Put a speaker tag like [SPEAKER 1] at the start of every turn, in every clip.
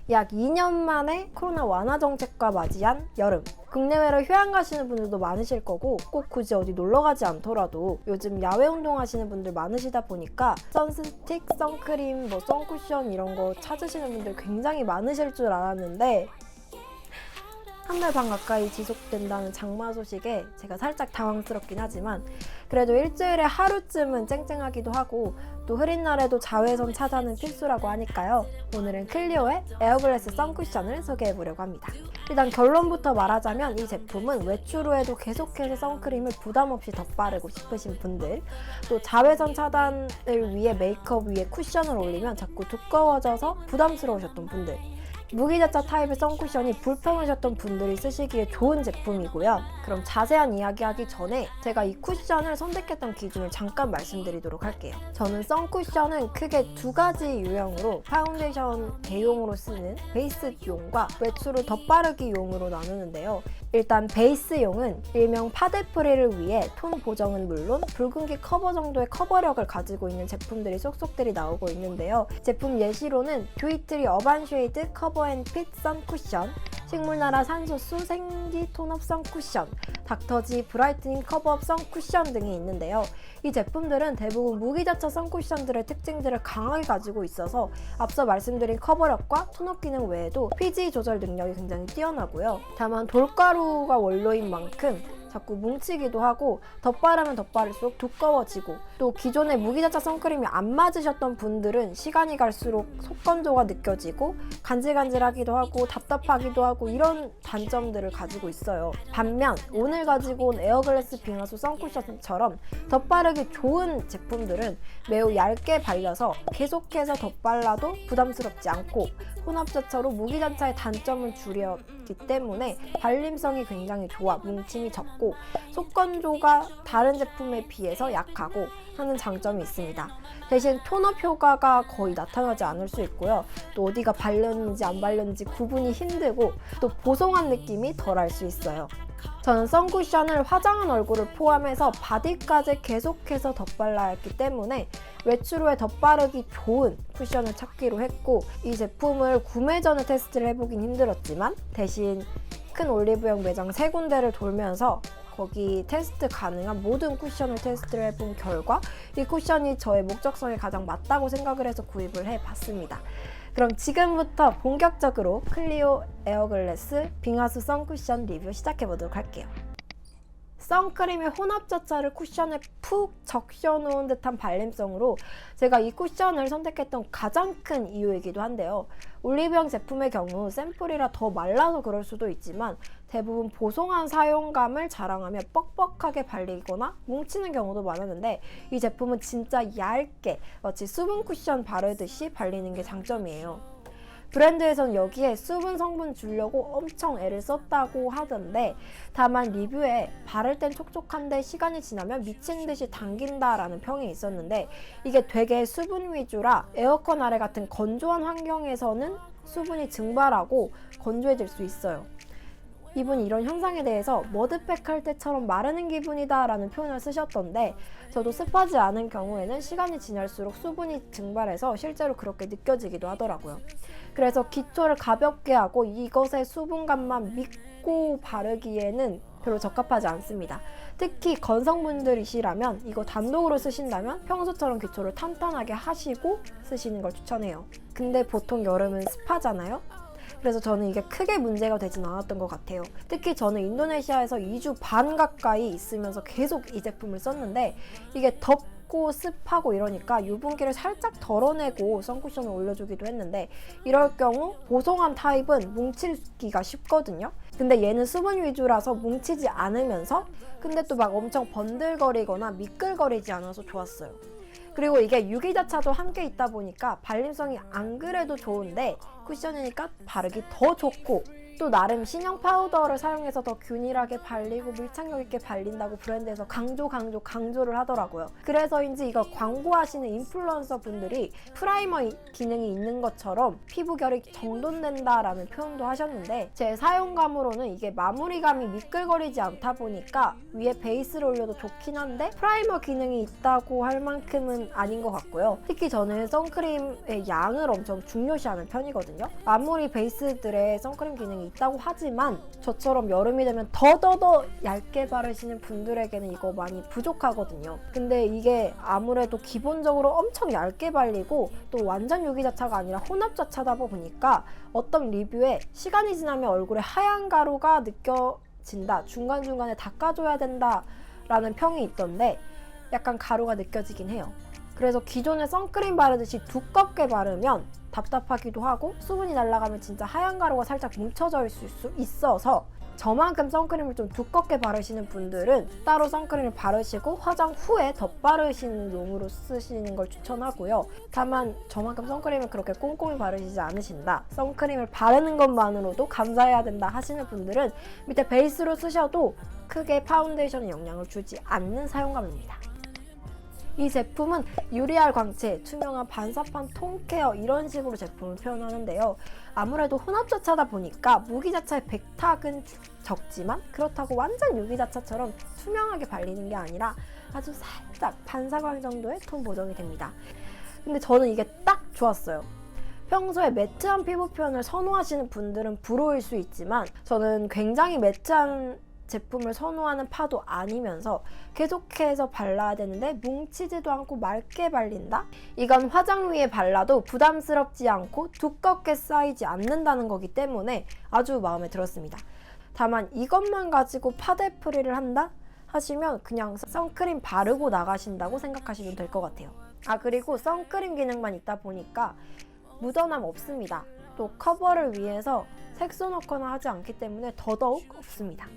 [SPEAKER 1] 약 2년 만에 코로나 완화 정책과 맞이한 여름. 국내외로 휴양 가시는 분들도 많으실 거고 꼭 굳이 어디 놀러 가지 않더라도 요즘 야외 운동 하시는 분들 많으시다 보니까 선스틱, 선크림, 선쿠션 이런 거 찾으시는 분들 굉장히 많으실 줄 알았는데 한 달 반 가까이 지속된다는 장마 소식에 제가 살짝 당황스럽긴 하지만 그래도 일주일에 하루쯤은 쨍쨍하기도 하고 또 흐린 날에도 자외선 차단은 필수라고 하니까요. 오늘은 클리오의 에어글래스 선쿠션을 소개해보려고 합니다. 일단 결론부터 말하자면 이 제품은 외출 후에도 계속해서 선크림을 부담없이 덧바르고 싶으신 분들, 또 자외선 차단을 위해 메이크업 위에 쿠션을 올리면 자꾸 두꺼워져서 부담스러우셨던 분들, 무기자차 타입의 선쿠션이 불편하셨던 분들이 쓰시기에 좋은 제품이고요. 그럼 자세한 이야기하기 전에 제가 이 쿠션을 선택했던 기준을 잠깐 말씀드리도록 할게요. 저는 선쿠션은 크게 두 가지 유형으로 파운데이션 대용으로 쓰는 베이스용과 외출 후 덧바르기용으로 나누는데요. 일단 베이스용은 일명 파데프리를 위해 톤 보정은 물론 붉은기 커버 정도의 커버력을 가지고 있는 제품들이 쏙쏙들이 나오고 있는데요. 제품 예시로는 듀이트리 어반 쉐이드 커버 앤 핏 선쿠션, 식물나라 산소수 생기 톤업 선쿠션, 닥터지 브라이트닝 커버업 선쿠션 등이 있는데요. 이 제품들은 대부분 무기자차 선쿠션들의 특징들을 강하게 가지고 있어서 앞서 말씀드린 커버력과 톤업 기능 외에도 피지 조절 능력이 굉장히 뛰어나고요. 다만 돌가루가 원료인 만큼 자꾸 뭉치기도 하고 덧바르면 덧바를수록 두꺼워지고 또 기존의 무기자차 선크림이 안 맞으셨던 분들은 시간이 갈수록 속건조가 느껴지고 간질간질하기도 하고 답답하기도 하고 이런 단점들을 가지고 있어요. 반면 오늘 가지고 온 에어글래스 빙하수 선쿠션처럼 덧바르기 좋은 제품들은 매우 얇게 발려서 계속해서 덧발라도 부담스럽지 않고 혼합자차로 무기자차의 단점을 줄였기 때문에 발림성이 굉장히 좋아 뭉침이 적고 속건조가 다른 제품에 비해서 약하고 하는 장점이 있습니다. 대신 톤업 효과가 거의 나타나지 않을 수 있고요. 또 어디가 발렸는지 안 발렸는지 구분이 힘들고 또 보송한 느낌이 덜할 수 있어요. 저는 선쿠션을 화장한 얼굴을 포함해서 바디까지 계속해서 덧발라야 했기 때문에 외출 후에 덧바르기 좋은 쿠션을 찾기로 했고 이 제품을 구매 전에 테스트를 해보긴 힘들었지만 대신 큰 올리브영 매장 3군데를 돌면서 거기 테스트 가능한 모든 쿠션을 테스트를 해본 결과 이 쿠션이 저의 목적성에 가장 맞다고 생각을 해서 구입을 해봤습니다. 그럼 지금부터 본격적으로 클리오 에어글래스 빙하수 선쿠션 리뷰 시작해보도록 할게요. 선크림의 혼합자차를 쿠션에 푹 적셔놓은 듯한 발림성으로 제가 이 쿠션을 선택했던 가장 큰 이유이기도 한데요. 올리브영 제품의 경우 샘플이라 더 말라서 그럴 수도 있지만 대부분 보송한 사용감을 자랑하며 뻑뻑하게 발리거나 뭉치는 경우도 많았는데 이 제품은 진짜 얇게 마치 수분 쿠션 바르듯이 발리는 게 장점이에요. 브랜드에선 여기에 수분 성분 주려고 엄청 애를 썼다고 하던데 다만 리뷰에 바를 땐 촉촉한데 시간이 지나면 미친 듯이 당긴다라는 평이 있었는데 이게 되게 수분 위주라 에어컨 아래 같은 건조한 환경에서는 수분이 증발하고 건조해질 수 있어요. 이분이 이런 현상에 대해서 머드팩 할 때처럼 마르는 기분이다 라는 표현을 쓰셨던데 저도 습하지 않은 경우에는 시간이 지날수록 수분이 증발해서 실제로 그렇게 느껴지기도 하더라고요. 그래서 기초를 가볍게 하고 이것의 수분감만 믿고 바르기에는 별로 적합하지 않습니다. 특히 건성분들이시라면 이거 단독으로 쓰신다면 평소처럼 기초를 탄탄하게 하시고 쓰시는 걸 추천해요. 근데 보통 여름은 습하잖아요? 그래서 저는 이게 크게 문제가 되진 않았던 것 같아요. 특히 저는 인도네시아에서 2주 반 가까이 있으면서 계속 이 제품을 썼는데 이게 덥고 습하고 이러니까 유분기를 살짝 덜어내고 선쿠션을 올려주기도 했는데 이럴 경우 보송한 타입은 뭉치기가 쉽거든요. 근데 얘는 수분 위주라서 뭉치지 않으면서 근데 또 막 엄청 번들거리거나 미끌거리지 않아서 좋았어요. 그리고 이게 유기자차도 함께 있다 보니까 발림성이 안 그래도 좋은데 쿠션이니까 바르기 더 좋고 또 나름 신형 파우더를 사용해서 더 균일하게 발리고 밀착력 있게 발린다고 브랜드에서 강조를 하더라고요. 그래서인지 이걸 광고하시는 인플루언서 분들이 프라이머 기능이 있는 것처럼 피부결이 정돈된다라는 표현도 하셨는데, 제 사용감으로는 이게 마무리감이 미끌거리지 않다 보니까 위에 베이스를 올려도 좋긴 한데 프라이머 기능이 있다고 할 만큼은 아닌 것 같고요. 특히 저는 선크림의 양을 엄청 중요시하는 편이거든요. 마무리 베이스들의 선크림 기능이 있다고 하지만 저처럼 여름이 되면 더더더 얇게 바르시는 분들에게는 이거 많이 부족하거든요. 근데 이게 아무래도 기본적으로 엄청 얇게 발리고 또 완전 유기자차가 아니라 혼합자차다 보니까 어떤 리뷰에 시간이 지나면 얼굴에 하얀 가루가 느껴진다, 중간중간에 닦아줘야 된다 라는 평이 있던데 약간 가루가 느껴지긴 해요. 그래서 기존에 선크림 바르듯이 두껍게 바르면 답답하기도 하고 수분이 날아가면 진짜 하얀 가루가 살짝 뭉쳐져 있을 수 있어서 저만큼 선크림을 좀 두껍게 바르시는 분들은 따로 선크림을 바르시고 화장 후에 덧바르시는 용으로 쓰시는 걸 추천하고요. 다만 저만큼 선크림을 그렇게 꼼꼼히 바르시지 않으신다, 선크림을 바르는 것만으로도 감사해야 된다 하시는 분들은 밑에 베이스로 쓰셔도 크게 파운데이션에 영향을 주지 않는 사용감입니다. 이 제품은 유리알 광채, 투명한 반사판 톤케어 이런 식으로 제품을 표현하는데요. 아무래도 혼합자차다 보니까 무기자차의 백탁은 적지만 그렇다고 완전 유기자차처럼 투명하게 발리는 게 아니라 아주 살짝 반사광 정도의 톤 보정이 됩니다. 근데 저는 이게 딱 좋았어요. 평소에 매트한 피부 표현을 선호하시는 분들은 불호일 수 있지만 저는 굉장히 매트한 제품을 선호하는 파도 아니면서 계속해서 발라야 되는데 뭉치지도 않고 맑게 발린다? 이건 화장 위에 발라도 부담스럽지 않고 두껍게 쌓이지 않는다는 거기 때문에 아주 마음에 들었습니다. 다만 이것만 가지고 파데프리를 한다? 하시면 그냥 선크림 바르고 나가신다고 생각하시면 될 것 같아요. 그리고 선크림 기능만 있다 보니까 묻어남 없습니다. 또 커버를 위해서 색소 넣거나 하지 않기 때문에 더더욱 없습니다.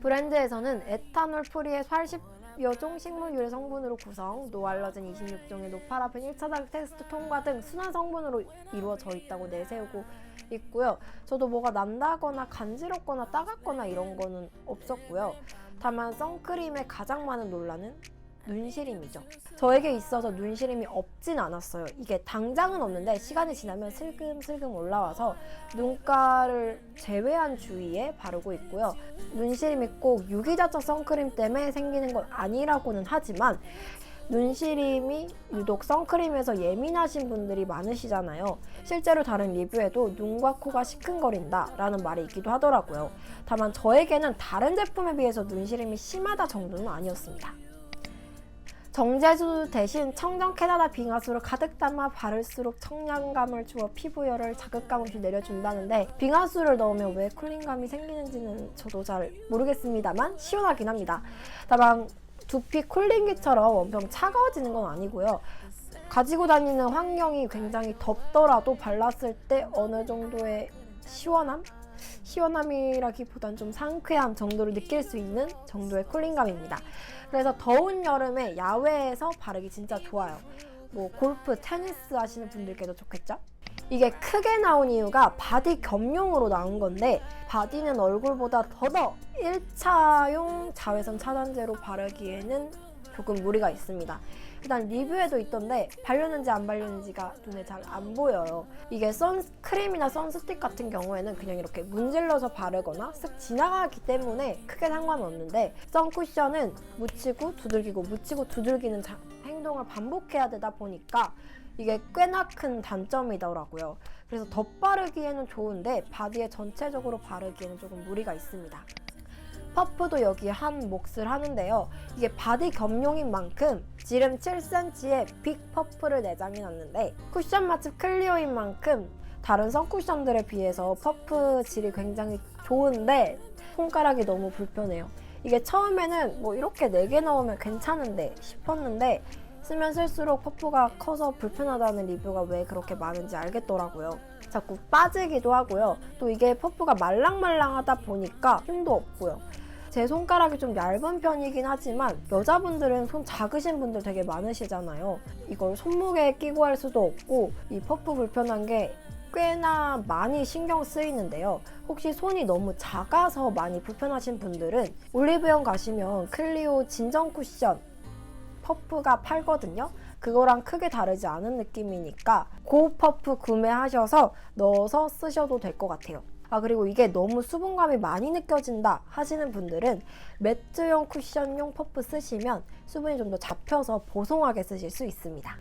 [SPEAKER 1] 브랜드에서는 에탄올 프리의 80여 종 식물 유래 성분으로 구성, 노알러젠 26종의 노파라벤 1차 자극 테스트 통과 등 순한 성분으로 이루어져 있다고 내세우고 있고요. 저도 뭐가 난다거나 간지럽거나 따갑거나 이런 거는 없었고요. 다만 선크림의 가장 많은 논란은 눈시림이죠. 저에게 있어서 눈시림이 없진 않았어요. 이게 당장은 없는데 시간이 지나면 슬금슬금 올라와서 눈가를 제외한 주위에 바르고 있고요. 눈시림이 꼭 유기자차 선크림 때문에 생기는 건 아니라고는 하지만 눈시림이 유독 선크림에서 예민하신 분들이 많으시잖아요. 실제로 다른 리뷰에도 눈과 코가 시큰거린다 라는 말이 있기도 하더라고요. 다만 저에게는 다른 제품에 비해서 눈시림이 심하다 정도는 아니었습니다. 정제수 대신 청정 캐나다 빙하수를 가득 담아 바를수록 청량감을 주어 피부열을 자극감 없이 내려준다는데 빙하수를 넣으면 왜 쿨링감이 생기는지는 저도 잘 모르겠습니다만 시원하긴 합니다. 다만 두피 쿨링기처럼 엄청 차가워지는 건 아니고요. 가지고 다니는 환경이 굉장히 덥더라도 발랐을 때 어느 정도의 시원함이라기보단 좀 상쾌함 정도를 느낄 수 있는 정도의 쿨링감입니다. 그래서 더운 여름에 야외에서 바르기 진짜 좋아요. 뭐 골프, 테니스 하시는 분들께도 좋겠죠? 이게 크게 나온 이유가 바디 겸용으로 나온 건데 바디는 얼굴보다 더더 1차용 자외선 차단제로 바르기에는 조금 무리가 있습니다. 일단 리뷰에도 있던데 발렸는지 안 발렸는지가 눈에 잘 안 보여요. 이게 선크림이나 선스틱 같은 경우에는 그냥 이렇게 문질러서 바르거나 쓱 지나가기 때문에 크게 상관없는데 선쿠션은 묻히고 두들기고 묻히고 두들기는 행동을 반복해야 되다 보니까 이게 꽤나 큰 단점이더라고요. 그래서 덧바르기에는 좋은데 바디에 전체적으로 바르기에는 조금 무리가 있습니다. 퍼프도 여기에 한 몫을 하는데요. 이게 바디 겸용인 만큼 지름 7cm의 빅 퍼프를 내장해놨는데 쿠션 맛집 클리어인 만큼 다른 선쿠션들에 비해서 퍼프 질이 굉장히 좋은데 손가락이 너무 불편해요. 이게 처음에는 뭐 이렇게 4개 넣으면 괜찮은데 싶었는데 쓰면 쓸수록 퍼프가 커서 불편하다는 리뷰가 왜 그렇게 많은지 알겠더라고요. 자꾸 빠지기도 하고요. 또 이게 퍼프가 말랑말랑하다 보니까 힘도 없고요. 제 손가락이 좀 얇은 편이긴 하지만 여자분들은 손 작으신 분들 되게 많으시잖아요. 이걸 손목에 끼고 할 수도 없고 이 퍼프 불편한 게 꽤나 많이 신경 쓰이는데요. 혹시 손이 너무 작아서 많이 불편하신 분들은 올리브영 가시면 클리오 진정 쿠션 퍼프가 팔거든요. 그거랑 크게 다르지 않은 느낌이니까 고 퍼프 구매하셔서 넣어서 쓰셔도 될 것 같아요. 그리고 이게 너무 수분감이 많이 느껴진다 하시는 분들은 매트용 쿠션용 퍼프 쓰시면 수분이 좀 더 잡혀서 보송하게 쓰실 수 있습니다.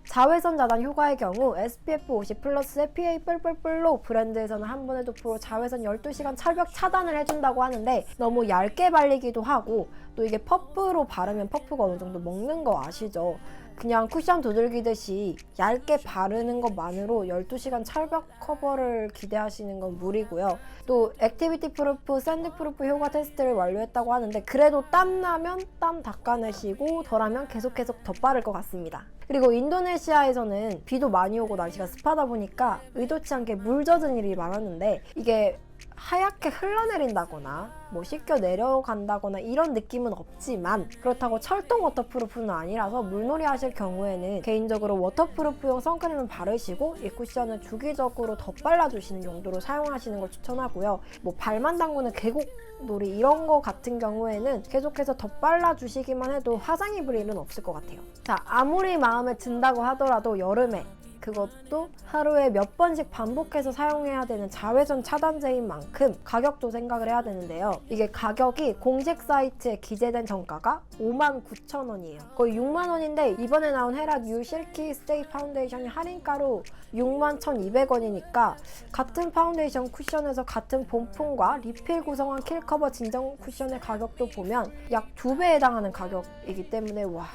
[SPEAKER 1] 자외선 차단 효과의 경우 SPF 50 플러스의 PA 뿔뿔뿔로 브랜드에서는 한 번에 도프로 자외선 12시간 철벽 차단을 해준다고 하는데 너무 얇게 발리기도 하고 또 이게 퍼프로 바르면 퍼프가 어느 정도 먹는 거 아시죠? 그냥 쿠션 두들기듯이 얇게 바르는 것만으로 12시간 철벽 커버를 기대하시는 건 무리고요. 또 액티비티 프루프, 샌드 프루프 효과 테스트를 완료했다고 하는데 그래도 땀나면 땀 닦아내시고 덜하면 계속 덧바를 것 같습니다. 그리고 인도네시아에서는 비도 많이 오고 날씨가 습하다 보니까 의도치 않게 물 젖은 일이 많았는데 이게 하얗게 흘러내린다거나 뭐 씻겨 내려간다거나 이런 느낌은 없지만 그렇다고 철통 워터프루프는 아니라서 물놀이 하실 경우에는 개인적으로 워터프루프용 선크림을 바르시고 이 쿠션을 주기적으로 덧발라주시는 용도로 사용하시는 걸 추천하고요. 뭐 발만 담그는 계곡놀이 이런 거 같은 경우에는 계속해서 덧발라주시기만 해도 화상 입을 일은 없을 것 같아요. 자, 아무리 마음에 든다고 하더라도 여름에 그것도 하루에 몇 번씩 반복해서 사용해야 되는 자외선 차단제인 만큼 가격도 생각을 해야 되는데요. 이게 가격이 공식 사이트에 기재된 정가가 59,000원이에요. 거의 6만원인데 이번에 나온 헤라 뉴 실키 스테이 파운데이션이 할인가로 61,200원이니까 같은 파운데이션 쿠션에서 같은 본품과 리필 구성한 킬커버 진정 쿠션의 가격도 보면 약 2배에 해당하는 가격이기 때문에 와,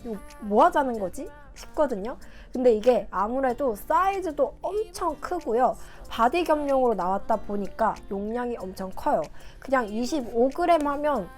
[SPEAKER 1] 이거 뭐 하자는 거지? 싶거든요. 근데 이게 아무래도 사이즈도 엄청 크고요. 바디 겸용으로 나왔다 보니까 용량이 엄청 커요. 그냥 25g 하면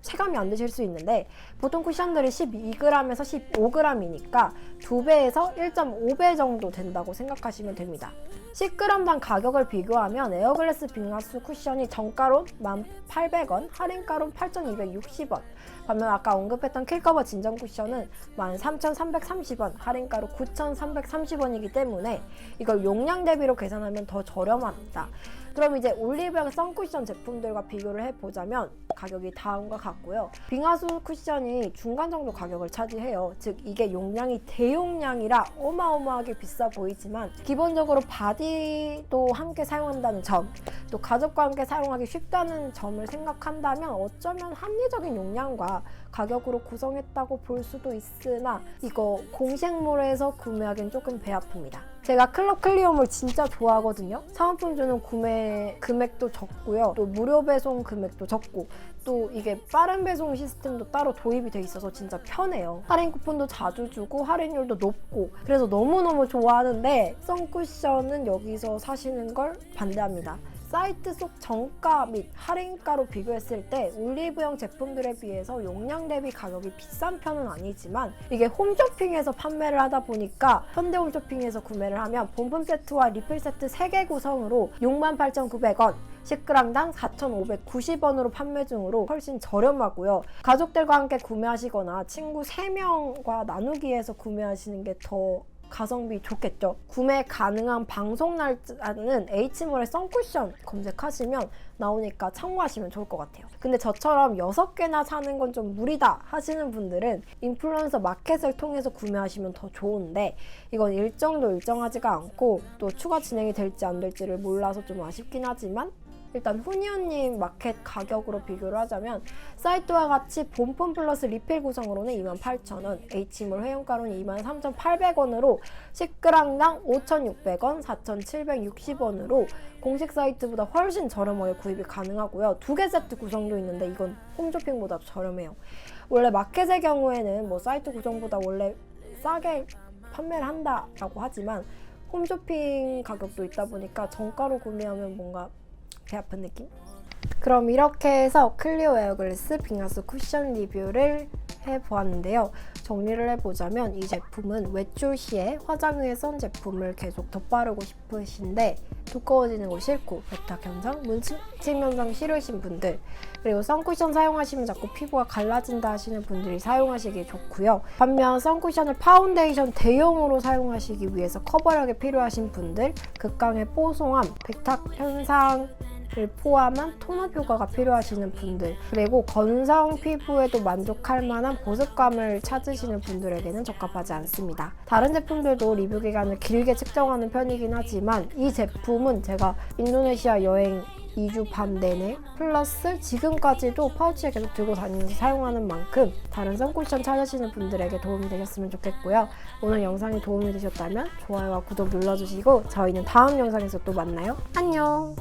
[SPEAKER 1] 체감이 안 드실 수 있는데 보통 쿠션들이 12g에서 15g이니까 2배에서 1.5배 정도 된다고 생각하시면 됩니다. 10g당 가격을 비교하면 에어글래스 빙하수 쿠션이 정가로 1,800원, 할인가로 8,260원. 반면 아까 언급했던 킬커버 진정 쿠션은 13,330원, 할인가로 9,330원이기 때문에 이걸 용량 대비로 계산하면 더 저렴합니다. 그럼 이제 올리브영 선쿠션 제품들과 비교를 해보자면 가격이 다음과 같고요. 빙하수 쿠션이 중간 정도 가격을 차지해요. 즉 이게 용량이 대용량이라 어마어마하게 비싸 보이지만 기본적으로 바디도 함께 사용한다는 점, 또 가족과 함께 사용하기 쉽다는 점을 생각한다면 어쩌면 합리적인 용량과 가격으로 구성했다고 볼 수도 있으나 이거 공식몰에서 구매하기엔 조금 배 아픕니다. 제가 클럽 클리오몰 진짜 좋아하거든요. 사은품 주는 구매 금액도 적고요. 또 무료 배송 금액도 적고 또 이게 빠른 배송 시스템도 따로 도입이 돼 있어서 진짜 편해요. 할인 쿠폰도 자주 주고 할인율도 높고 그래서 너무너무 좋아하는데 선쿠션은 여기서 사시는 걸 반대합니다. 사이트 속 정가 및 할인가로 비교했을 때 올리브영 제품들에 비해서 용량 대비 가격이 비싼 편은 아니지만 이게 홈쇼핑에서 판매를 하다 보니까 현대홈쇼핑에서 구매를 하면 본품 세트와 리필 세트 3개 구성으로 68,900원 10g당 4,590원으로 판매 중으로 훨씬 저렴하고요. 가족들과 함께 구매하시거나 친구 3명과 나누기해서 구매하시는 게 더 가성비 좋겠죠. 구매 가능한 방송 날짜는 H몰의 선쿠션 검색하시면 나오니까 참고하시면 좋을 것 같아요. 근데 저처럼 6개나 사는 건 좀 무리다 하시는 분들은 인플루언서 마켓을 통해서 구매하시면 더 좋은데 이건 일정도 일정하지가 않고 또 추가 진행이 될지 안 될지를 몰라서 좀 아쉽긴 하지만 일단 후니온님 마켓 가격으로 비교를 하자면 사이트와 같이 본품 플러스 리필 구성으로는 28,000원, H몰 회원가로는 23,800원으로 10g당 5,600원, 4,760원으로 공식 사이트보다 훨씬 저렴하게 구입이 가능하고요. 2개 세트 구성도 있는데 이건 홈쇼핑보다 저렴해요. 원래 마켓의 경우에는 뭐 사이트 구성보다 원래 싸게 판매를 한다라고 하지만 홈쇼핑 가격도 있다 보니까 정가로 구매하면 뭔가 배 아픈 느낌? 그럼 이렇게 해서 클리오 에어글래스 빙하수 쿠션 리뷰를 해보았는데요. 정리를 해보자면 이 제품은 외출 시에 화장 후에 선 제품을 계속 덧바르고 싶으신데 두꺼워지는 거 싫고 백탁 현상, 문침 현상 싫으신 분들, 그리고 선쿠션 사용하시면 자꾸 피부가 갈라진다 하시는 분들이 사용하시기 좋고요. 반면 선쿠션을 파운데이션 대용으로 사용하시기 위해서 커버력이 필요하신 분들, 극강의 뽀송함, 백탁 현상을 포함한 톤업 효과가 필요하시는 분들, 그리고 건성 피부에도 만족할 만한 보습감을 찾으시는 분들에게는 적합하지 않습니다. 다른 제품들도 리뷰 기간을 길게 측정하는 편이긴 하지만 이 제품은 제가 인도네시아 여행 2주 반 내내 플러스 지금까지도 파우치에 계속 들고 다니면서 사용하는 만큼 다른 선쿠션 찾으시는 분들에게 도움이 되셨으면 좋겠고요. 오늘 영상이 도움이 되셨다면 좋아요와 구독 눌러주시고 저희는 다음 영상에서 또 만나요. 안녕!